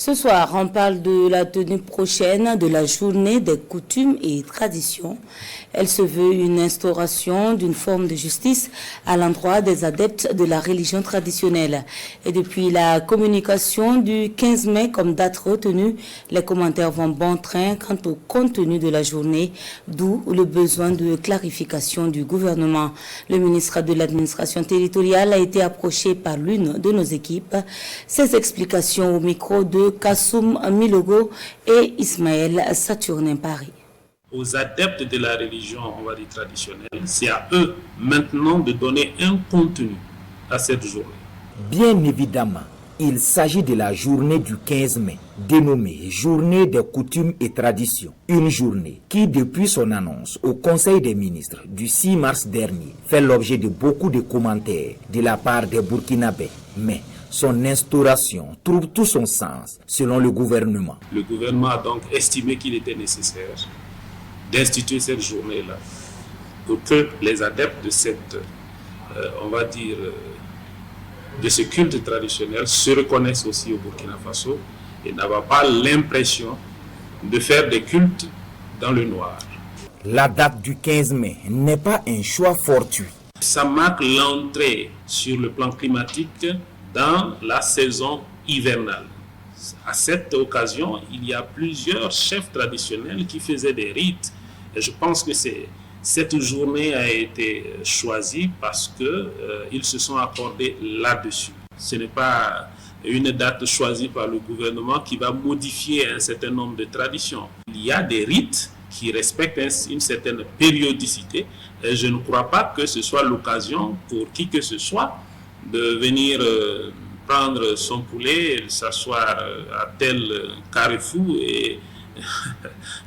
Ce soir, on parle de la tenue prochaine de la journée des coutumes et traditions. Elle se veut une instauration d'une forme de justice à l'endroit des adeptes de la religion traditionnelle. Et depuis la communication du 15 mai comme date retenue, les commentaires vont bon train quant au contenu de la journée, d'où le besoin de clarification du gouvernement. Le ministre de l'administration territoriale a été approché par l'une de nos équipes. Ses explications au micro de Kassoum Milogo et Ismaël Saturnin Paris. Aux adeptes de la religion, on va dire traditionnelle, c'est à eux maintenant de donner un contenu à cette journée. Bien évidemment, il s'agit de la journée du 15 mai, dénommée Journée des coutumes et traditions. Une journée qui, depuis son annonce au Conseil des ministres du 6 mars dernier, fait l'objet de beaucoup de commentaires de la part des Burkinabés. Mais son instauration trouve tout son sens selon le gouvernement. Le gouvernement a donc estimé qu'il était nécessaire d'instituer cette journée-là pour que les adeptes de cette, de ce culte traditionnel se reconnaissent aussi au Burkina Faso et n'aient pas l'impression de faire des cultes dans le noir. La date du 15 mai n'est pas un choix fortuit. Ça marque l'entrée sur le plan climatique dans la saison hivernale. À cette occasion, il y a plusieurs chefs traditionnels qui faisaient des rites. Et je pense que cette journée a été choisie parce qu'ils se sont accordés là-dessus. Ce n'est pas une date choisie par le gouvernement qui va modifier un certain nombre de traditions. Il y a des rites qui respectent une certaine périodicité. Et je ne crois pas que ce soit l'occasion pour qui que ce soit de venir prendre son poulet, s'asseoir à tel carrefour et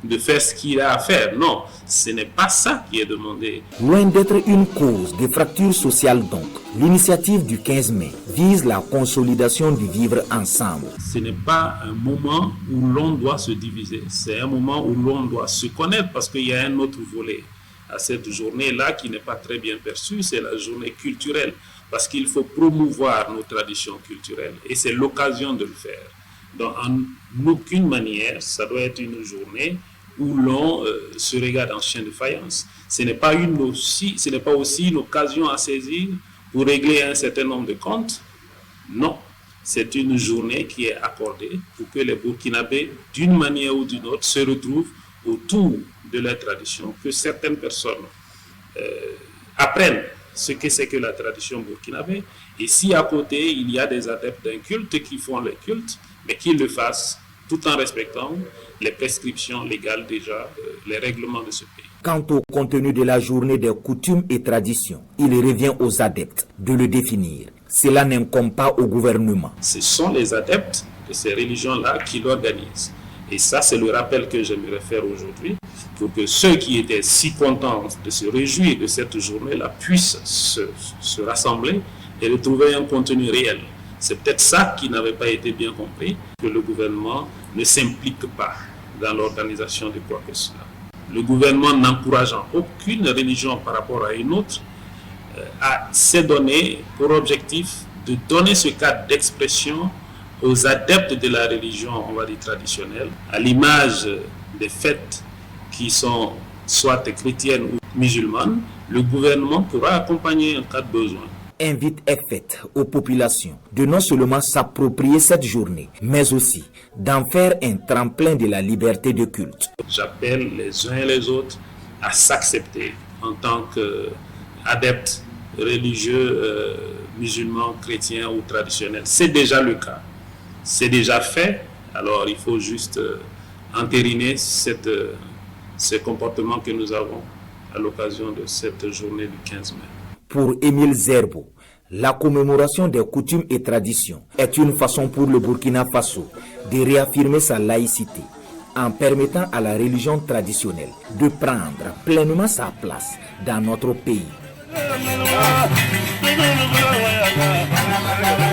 de faire ce qu'il a à faire. Non, ce n'est pas ça qui est demandé. Loin d'être une cause de fracture sociale donc, l'initiative du 15 mai vise la consolidation du vivre ensemble. Ce n'est pas un moment où l'on doit se diviser, c'est un moment où l'on doit se connaître parce qu'il y a un autre volet à cette journée-là qui n'est pas très bien perçu, c'est la journée culturelle parce qu'il faut promouvoir nos traditions culturelles et c'est l'occasion de le faire. Donc, en aucune manière, ça doit être une journée où l'on se regarde en chien de faïence. Ce n'est pas aussi une occasion à saisir pour régler un certain nombre de comptes. Non, c'est une journée qui est accordée pour que les Burkinabés, d'une manière ou d'une autre, se retrouvent autour de leur tradition, que certaines personnes apprennent ce que c'est que la tradition burkinabé. Et si à côté, il y a des adeptes d'un culte qui font le culte, mais qu'ils le fassent tout en respectant les prescriptions légales déjà, les règlements de ce pays. Quant au contenu de la journée des coutumes et traditions, il revient aux adeptes de le définir. Cela n'incombe pas au gouvernement. Ce sont les adeptes de ces religions-là qui l'organisent. Et ça, c'est le rappel que j'aimerais faire aujourd'hui, pour que ceux qui étaient si contents de se réjouir de cette journée-là puissent se rassembler et retrouver un contenu réel. C'est peut-être ça qui n'avait pas été bien compris, que le gouvernement ne s'implique pas dans l'organisation de quoi que ce soit. Le gouvernement n'encourageant aucune religion par rapport à une autre, s'est donné pour objectif de donner ce cadre d'expression aux adeptes de la religion, on va dire traditionnelle, à l'image des fêtes qui sont soit chrétiennes ou musulmanes, le gouvernement pourra accompagner en cas de besoin. Invite est faite aux populations de non seulement s'approprier cette journée, mais aussi d'en faire un tremplin de la liberté de culte. J'appelle les uns et les autres à s'accepter en tant qu'adeptes religieux, musulmans, chrétiens ou traditionnels. C'est déjà le cas, c'est déjà fait, alors il faut juste entériner ce comportement que nous avons à l'occasion de cette journée du 15 mai. Pour Émile Zerbo, la commémoration des coutumes et traditions est une façon pour le Burkina Faso de réaffirmer sa laïcité en permettant à la religion traditionnelle de prendre pleinement sa place dans notre pays.